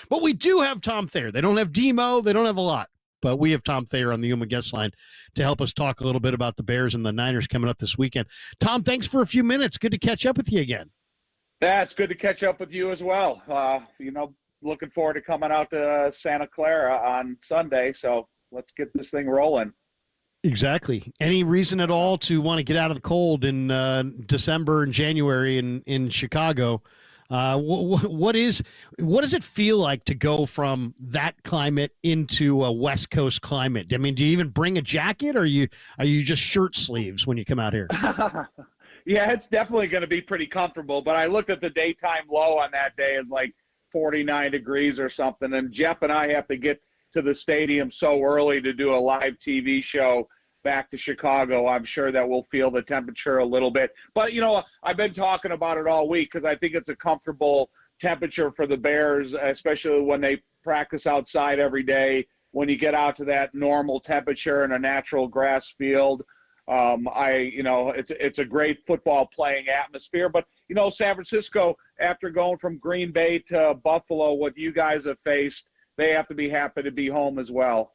But we do have Tom Thayer. They don't have Demo. They don't have a lot. But we have Tom Thayer on the Yuma guest line to help us talk a little bit about the Bears and the Niners coming up this weekend. Tom, thanks for a few minutes. Good to catch up with you again. It's good to catch up with you as well. Looking forward to coming out to Santa Clara on Sunday. So let's get this thing rolling. Exactly. Any reason at all to want to get out of the cold in December and January in Chicago? What does it feel like to go from that climate into a West Coast climate? I mean, do you even bring a jacket, or are you just shirt sleeves when you come out here? Yeah, it's definitely going to be pretty comfortable. But I looked at the daytime low on that day as like 49 degrees or something. And Jeff and I have to get to the stadium so early to do a live TV show back to Chicago. I'm sure that we'll feel the temperature a little bit. But, I've been talking about it all week because I think it's a comfortable temperature for the Bears, especially when they practice outside every day. When you get out to that normal temperature in a natural grass field, it's a great football playing atmosphere. But, San Francisco, after going from Green Bay to Buffalo, what you guys have faced, they have to be happy to be home as well.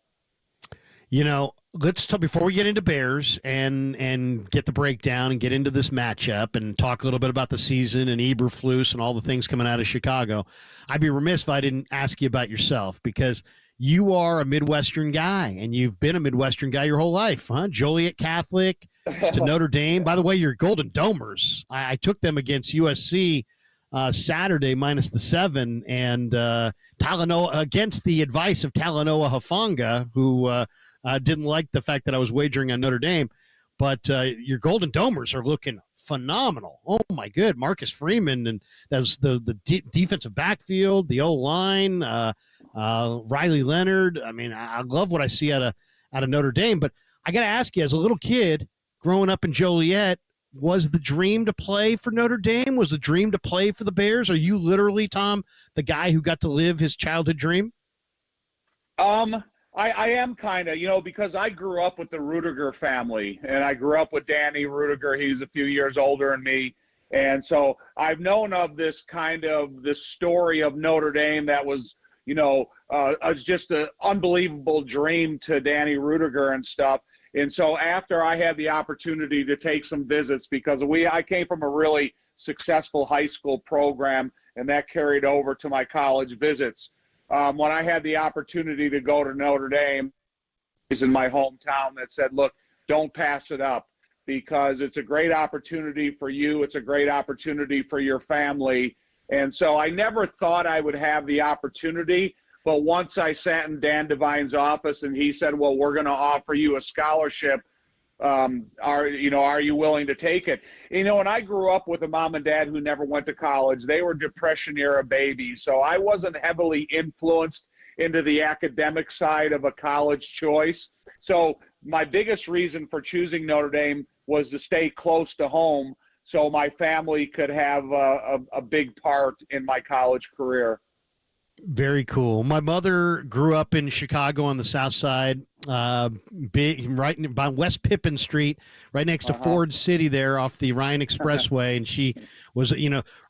Let's talk before we get into Bears and get the breakdown and get into this matchup and talk a little bit about the season and Eberflus and all the things coming out of Chicago. I'd be remiss if I didn't ask you about yourself, because you are a Midwestern guy, and you've been a Midwestern guy your whole life, huh? Joliet Catholic to Notre Dame. By the way, your Golden Domers, I took them against USC Saturday minus the 7, and Talanoa, against the advice of Talanoa Hufanga, who didn't like the fact that I was wagering on Notre Dame. But your Golden Domers are looking phenomenal. Oh, my good. Marcus Freeman, and that's the defensive backfield, the O-line, Riley Leonard. I mean, I love what I see out of Notre Dame. But I got to ask you, as a little kid growing up in Joliet, was the dream to play for Notre Dame? Was the dream to play for the Bears? Are you literally, Tom, the guy who got to live his childhood dream? I am kind of, because I grew up with the Rudiger family, and I grew up with Danny Rudiger. He's a few years older than me. And so I've known of this story of Notre Dame that was, just an unbelievable dream to Danny Rudiger and stuff. And so after I had the opportunity to take some visits, because I came from a really successful high school program, and that carried over to my college visits. When I had the opportunity to go to Notre Dame, is in my hometown, that said, look, don't pass it up, because it's a great opportunity for you. It's a great opportunity for your family. And so I never thought I would have the opportunity. But once I sat in Dan Devine's office and he said, well, we're going to offer you a scholarship. Are you willing to take it? And I grew up with a mom and dad who never went to college. They were Depression era babies. So I wasn't heavily influenced into the academic side of a college choice. So my biggest reason for choosing Notre Dame was to stay close to home so my family could have a big part in my college career. Very cool. My mother grew up in Chicago on the south side, right by West Pippin Street, right next to Ford City there off the Ryan Expressway. And she was,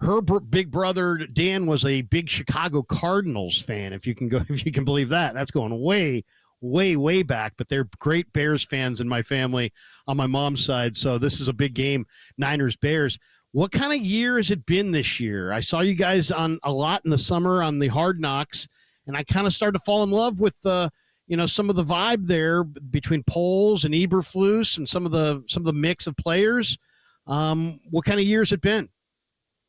her big brother, Dan, was a big Chicago Cardinals fan. If you can believe that. That's going way, way, way back. But they're great Bears fans in my family on my mom's side. So this is a big game, Niners-Bears. What kind of year has it been this year? I saw you guys on a lot in the summer on the Hard Knocks, and I kind of started to fall in love with some of the vibe there between Poles and Eberflus and some of the mix of players. What kind of year has it been?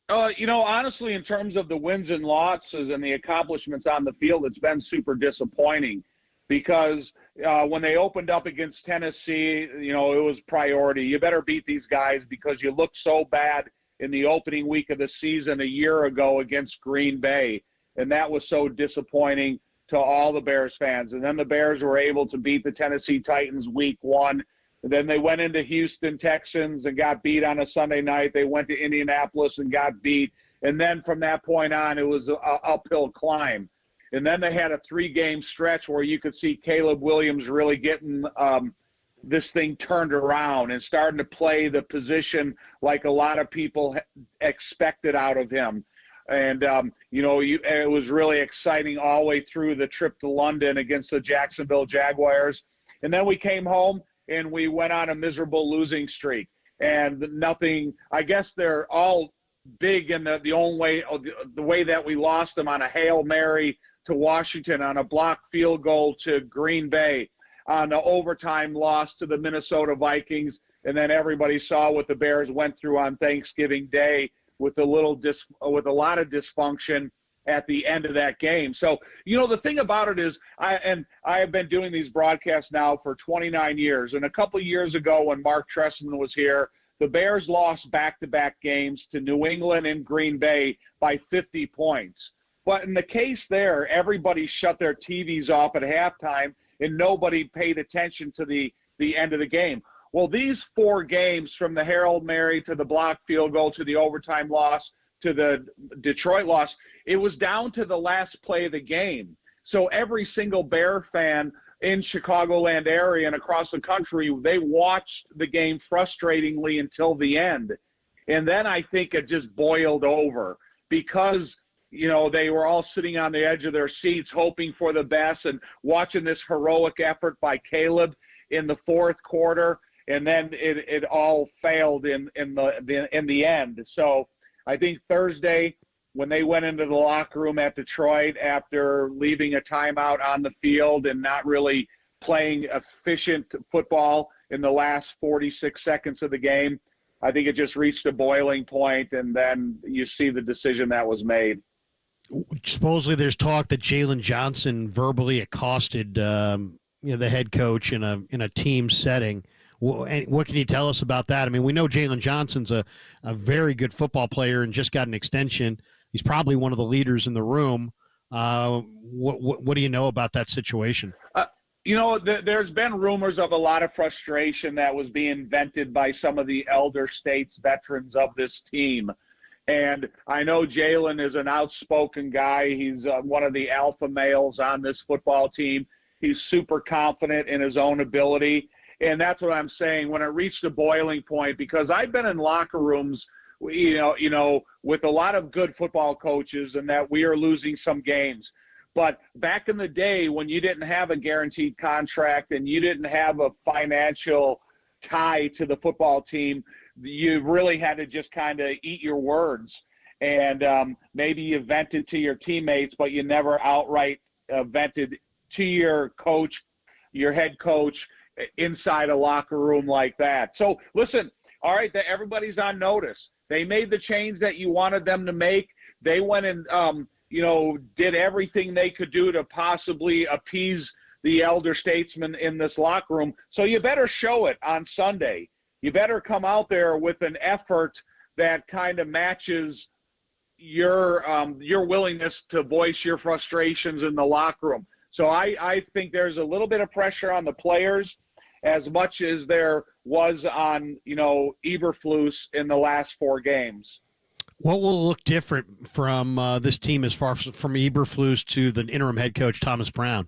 Honestly, in terms of the wins and losses and the accomplishments on the field, it's been super disappointing, because when they opened up against Tennessee, it was priority. You better beat these guys because you looked so bad in the opening week of the season a year ago against Green Bay. And that was so disappointing to all the Bears fans. And then the Bears were able to beat the Tennessee Titans week 1. And then they went into Houston Texans and got beat on a Sunday night. They went to Indianapolis and got beat. And then from that point on, it was an uphill climb. And then they had a 3-game stretch where you could see Caleb Williams really getting this thing turned around and starting to play the position like a lot of people expected out of him. And, it was really exciting all the way through the trip to London against the Jacksonville Jaguars. And then we came home and we went on a miserable losing streak. And nothing, I guess they're all big in the way that we lost them on a Hail Mary to Washington, on a blocked field goal to Green Bay, on the overtime loss to the Minnesota Vikings. And then everybody saw what the Bears went through on Thanksgiving Day with a lot of dysfunction at the end of that game. So, the thing about it is, I have been doing these broadcasts now for 29 years. And a couple of years ago when Mark Trestman was here, the Bears lost back-to-back games to New England and Green Bay by 50 points. But in the case there, everybody shut their TVs off at halftime and nobody paid attention to the end of the game. Well, these 4 games, from the Hail Mary to the blocked field goal to the overtime loss to the Detroit loss, it was down to the last play of the game. So every single Bear fan in Chicagoland area and across the country, they watched the game frustratingly until the end. And then I think it just boiled over because, they were all sitting on the edge of their seats hoping for the best and watching this heroic effort by Caleb in the fourth quarter. And then it all failed in the end. So I think Thursday, when they went into the locker room at Detroit after leaving a timeout on the field and not really playing efficient football in the last 46 seconds of the game, I think it just reached a boiling point, and then you see the decision that was made. Supposedly there's talk that Jalen Johnson verbally accosted the head coach in a team setting. What can you tell us about that? I mean, we know Jalen Johnson's a very good football player and just got an extension. He's probably one of the leaders in the room. What do you know about that situation? There's been rumors of a lot of frustration that was being vented by some of the elder states veterans of this team. And I know Jalen is an outspoken guy. He's one of the alpha males on this football team. He's super confident in his own ability. And that's what I'm saying when it reached a boiling point, because I've been in locker rooms, with a lot of good football coaches, and that we are losing some games. But back in the day when you didn't have a guaranteed contract and you didn't have a financial tie to the football team, you really had to just kind of eat your words. And maybe you vented to your teammates, but you never outright vented to your coach, your head coach, inside a locker room like that. So listen, all right, everybody's on notice. They made the change that you wanted them to make. They went and, did everything they could do to possibly appease the elder statesmen in this locker room. So you better show it on Sunday. You better come out there with an effort that kind of matches your willingness to voice your frustrations in the locker room. So I think there's a little bit of pressure on the players as much as there was on, Eberflus in the last 4 games. What will look different from this team as far from Eberflus to the interim head coach, Thomas Brown?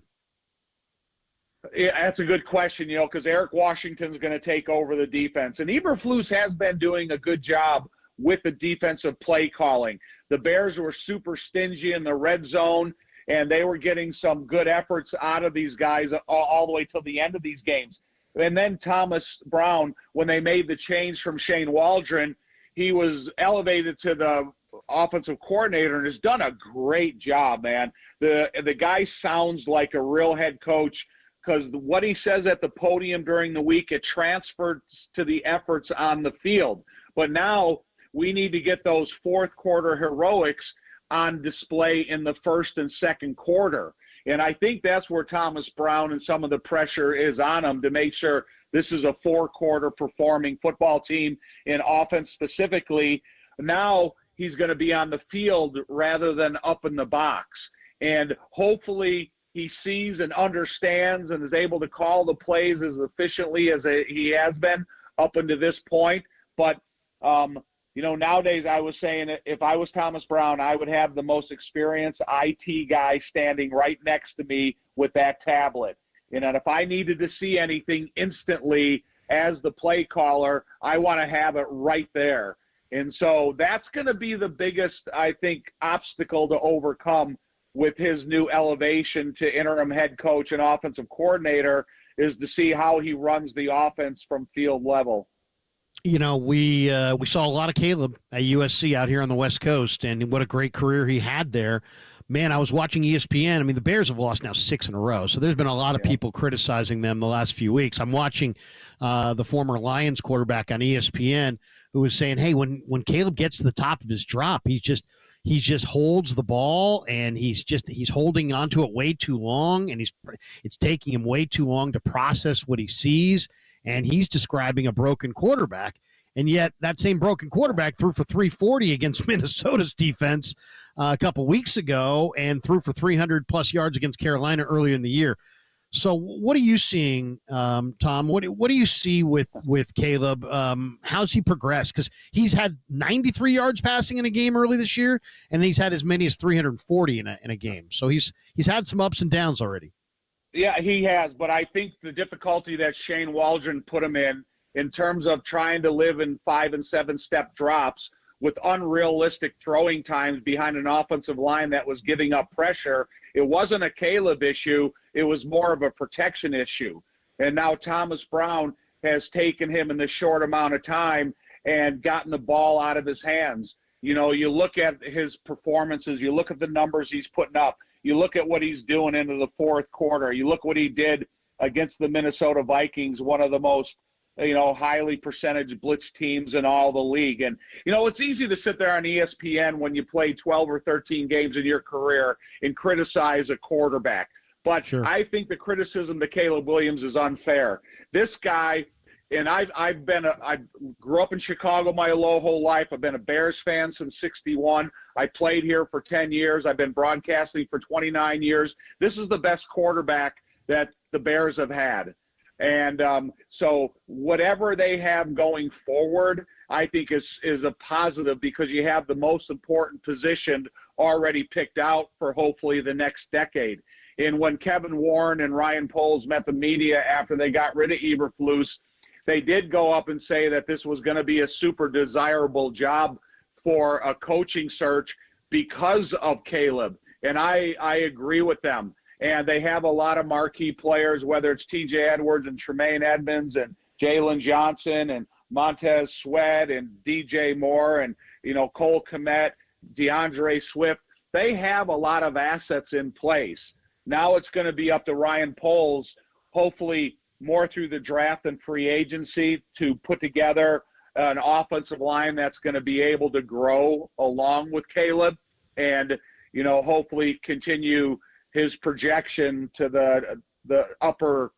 Yeah, that's a good question, because Eric Washington's going to take over the defense. And Eberflus has been doing a good job with the defensive play calling. The Bears were super stingy in the red zone, and they were getting some good efforts out of these guys all the way till the end of these games. And then Thomas Brown, when they made the change from Shane Waldron, he was elevated to the offensive coordinator and has done a great job, man. The guy sounds like a real head coach, because what he says at the podium during the week, it transfers to the efforts on the field. But now we need to get those fourth quarter heroics on display in the first and second quarter. And I think that's where Thomas Brown and some of the pressure is on him to make sure this is a 4-quarter performing football team in offense specifically. Now he's going to be on the field rather than up in the box. And hopefully he sees and understands and is able to call the plays as efficiently as he has been up until this point. But, nowadays I was saying if I was Thomas Brown, I would have the most experienced IT guy standing right next to me with that tablet. And if I needed to see anything instantly as the play caller, I want to have it right there. And so that's going to be the biggest, I think, obstacle to overcome with his new elevation to interim head coach and offensive coordinator, is to see how he runs the offense from field level. You know, we saw a lot of Caleb at USC out here on the West Coast, and what a great career he had there. Man, I was watching ESPN. I mean, the Bears have lost now 6 in a row, so there's been a lot of people criticizing them the last few weeks. I'm watching the former Lions quarterback on ESPN who was saying, hey, when Caleb gets to the top of his drop, he just holds the ball, and he's holding onto it way too long, and it's taking him way too long to process what he sees, and he's describing a broken quarterback. And yet that same broken quarterback threw for 340 against Minnesota's defense a couple weeks ago, and threw for 300-plus yards against Carolina earlier in the year. So what are you seeing, Tom? What do you see with Caleb? How's he progressed? Because he's had 93 yards passing in a game early this year, and he's had as many as 340 in a game. So he's had some ups and downs already. Yeah, he has. But I think the difficulty that Shane Waldron put him in terms of trying to live in 5- and 7-step drops with unrealistic throwing times behind an offensive line that was giving up pressure, it wasn't a Caleb issue. It was more of a protection issue. And now Thomas Brown has taken him in this short amount of time and gotten the ball out of his hands. You know, you look at his performances, you look at the numbers he's putting up, you look at what he's doing into the fourth quarter, you look what he did against the Minnesota Vikings, one of the most, highly percentage blitz teams in all the league. And, it's easy to sit there on ESPN when you play 12 or 13 games in your career and criticize a quarterback. But sure, I think the criticism to Caleb Williams is unfair. This guy, and I grew up in Chicago my whole life. I've been a Bears fan since '61. I played here for 10 years. I've been broadcasting for 29 years. This is the best quarterback that the Bears have had. And so whatever they have going forward, I think is a positive, because you have the most important position already picked out for hopefully the next decade. And when Kevin Warren and Ryan Poles met the media after they got rid of Eberflus, they did go up and say that this was going to be a super desirable job for a coaching search because of Caleb. And I agree with them. And they have a lot of marquee players, whether it's T.J. Edwards and Tremaine Edmonds and Jalen Johnson and Montez Sweat and D.J. Moore and, Cole Kmet, DeAndre Swift. They have a lot of assets in place. Now it's going to be up to Ryan Poles, hopefully more through the draft and free agency, to put together an offensive line that's going to be able to grow along with Caleb and, hopefully continue his projection to the upper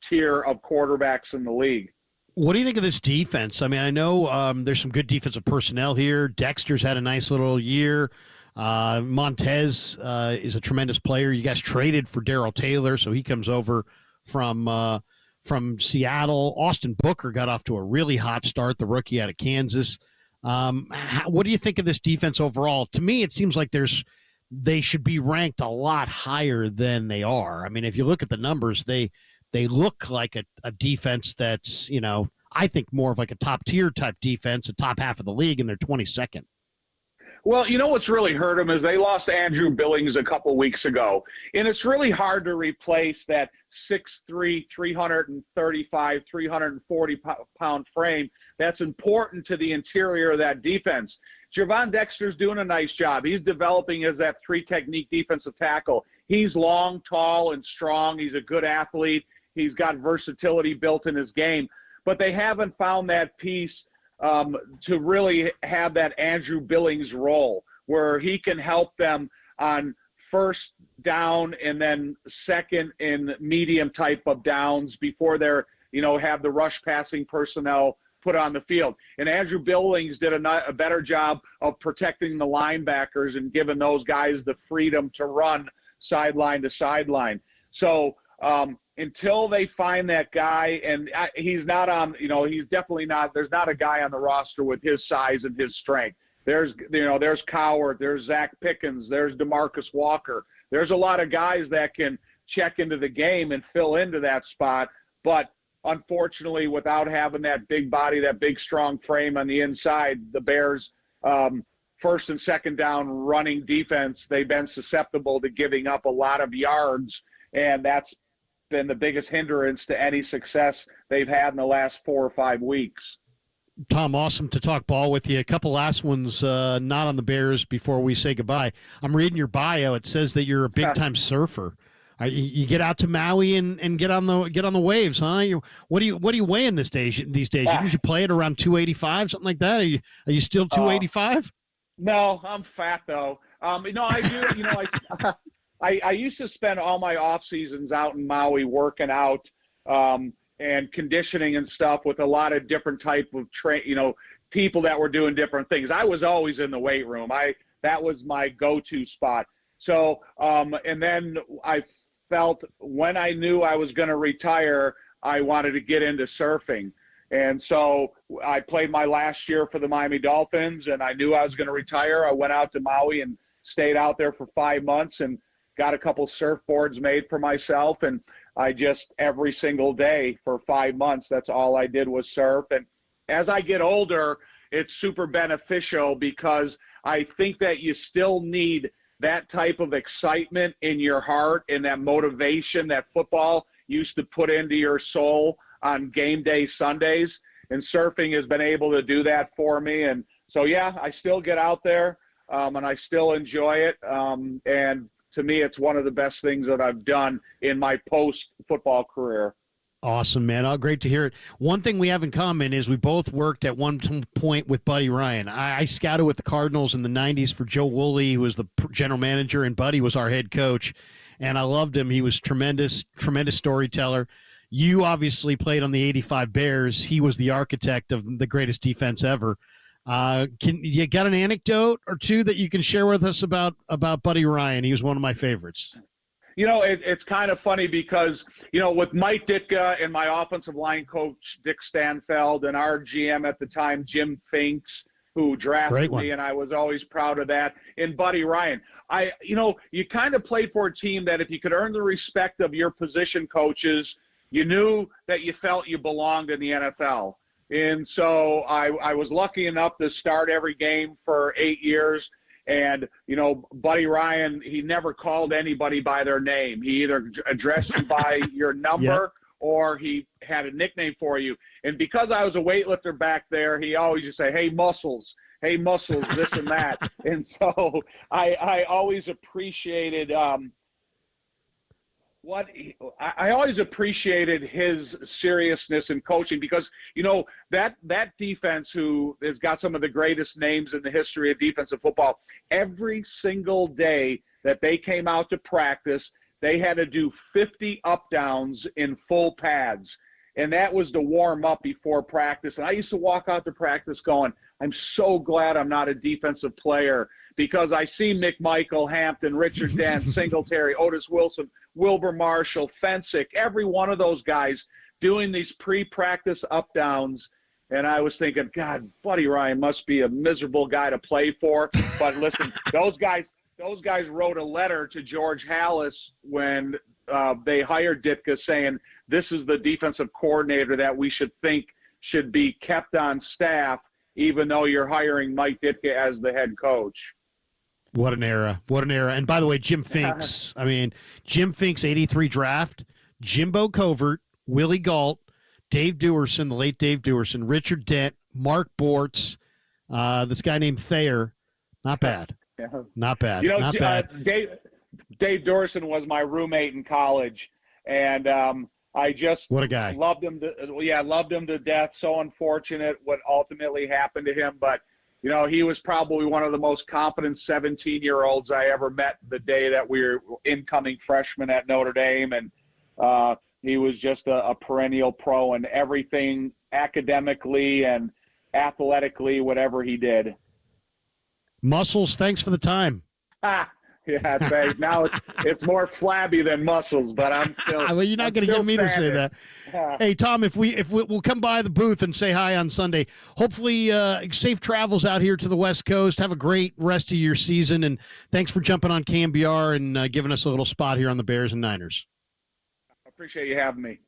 tier of quarterbacks in the league. What do you think of this defense? I mean, I know there's some good defensive personnel here. Dexter's had a nice little year. Montez is a tremendous player. You guys traded for Darrell Taylor, so he comes over from Seattle. Austin Booker got off to a really hot start, the rookie out of Kansas. What do you think of this defense overall? To me, it seems like they should be ranked a lot higher than they are. I mean, if you look at the numbers, they look like a defense that's, I think more of like a top-tier type defense, a top half of the league, and they're 22nd. Well, what's really hurt them is they lost Andrew Billings a couple weeks ago. And it's really hard to replace that 6'3", 335, 340-pound frame that's important to the interior of that defense. Javon Dexter's doing a nice job. He's developing as that three-technique defensive tackle. He's long, tall, and strong. He's a good athlete. He's got versatility built in his game. But they haven't found that piece to really have that Andrew Billings role where he can help them on first down and then second and medium type of downs before they're, have the rush passing personnel put on the field. And Andrew Billings did a better job of protecting the linebackers and giving those guys the freedom to run sideline to sideline. So until they find that guy, and he's not on, he's definitely not, there's not a guy on the roster with his size and his strength. There's Coward, there's Zach Pickens, there's DeMarcus Walker. There's a lot of guys that can check into the game and fill into that spot, but unfortunately, without having that big body, that big strong frame on the inside, the Bears, first and second down running defense, they've been susceptible to giving up a lot of yards, and that's been the biggest hindrance to any success they've had in the last 4 or 5 weeks. Tom, awesome to talk ball with you. A couple last ones, not on the Bears before we say goodbye. I'm reading your bio. It says that you're a big-time surfer. You get out to Maui and get on the waves, huh? What are you weighing these days? Did you play at around 285, something like that? Are you still 285? No, I'm fat though. I do. I used to spend all my off seasons out in Maui working out and conditioning and stuff with a lot of different type of people that were doing different things. I was always in the weight room. That was my go-to spot. So and then I felt when I knew I was going to retire, I wanted to get into surfing. And so I played my last year for the Miami Dolphins, and I knew I was going to retire. I went out to Maui and stayed out there for 5 months and got a couple surfboards made for myself. And I just every single day for 5 months, that's all I did was surf. And as I get older, it's super beneficial because I think that you still need that type of excitement in your heart and that motivation that football used to put into your soul on game day Sundays. And surfing has been able to do that for me. And so, yeah, I still get out there and I still enjoy it. And to me, it's one of the best things that I've done in my post-football career. Awesome, man. Oh, great to hear it. One thing we have in common is we both worked at one point with Buddy Ryan. I scouted with the Cardinals in the 90s for Joe Woolley, who was the general manager, and Buddy was our head coach. And I loved him. He was tremendous storyteller. You obviously played on the 85 Bears. He was the architect of the greatest defense ever. Can you got an anecdote or two that you can share with us about Buddy Ryan? He was one of my favorites. It's kind of funny because, with Mike Ditka and my offensive line coach, Dick Stanfeld, and our GM at the time, Jim Finks, who drafted me, and I was always proud of that, and Buddy Ryan. You kind of played for a team that if you could earn the respect of your position coaches, you knew that you felt you belonged in the NFL. And so I was lucky enough to start every game for 8 years. And, Buddy Ryan, he never called anybody by their name. He either addressed you by your number or he had a nickname for you. And because I was a weightlifter back there, he always just say, hey, muscles, this and that. And so I always appreciated I always appreciated his seriousness in coaching because, that defense who has got some of the greatest names in the history of defensive football, every single day that they came out to practice, they had to do 50 up-downs in full pads. And that was to warm up before practice. And I used to walk out to practice going, I'm so glad I'm not a defensive player because I see McMichael, Hampton, Richard Dent, Singletary, Otis Wilson, Wilbur Marshall, Fensick, every one of those guys doing these pre-practice up-downs. And I was thinking, God, Buddy Ryan must be a miserable guy to play for. But listen, those guys wrote a letter to George Halas when they hired Ditka saying, this is the defensive coordinator that we should think should be kept on staff, even though you're hiring Mike Ditka as the head coach. What an era. And by the way, Jim Finks, Jim Finks, 83 draft, Jimbo Covert, Willie Gault, Dave Dewerson, the late Dave Dewerson, Richard Dent, Mark Bortz, this guy named Thayer. Not bad. Not bad. Not bad. Dave Dewerson was my roommate in college, and I just what a guy. Loved him to death. So unfortunate what ultimately happened to him, but he was probably one of the most competent 17-year-olds I ever met the day that we were incoming freshmen at Notre Dame, and he was just a perennial pro in everything academically and athletically, whatever he did. Muscles, thanks for the time. Yeah, thanks. Now it's more flabby than muscles, but I'm still. Well, you're not going to get me to say that. Hey, Tom, if we'll come by the booth and say hi on Sunday. Hopefully, safe travels out here to the West Coast. Have a great rest of your season, and thanks for jumping on KMBR and giving us a little spot here on the Bears and Niners. I appreciate you having me.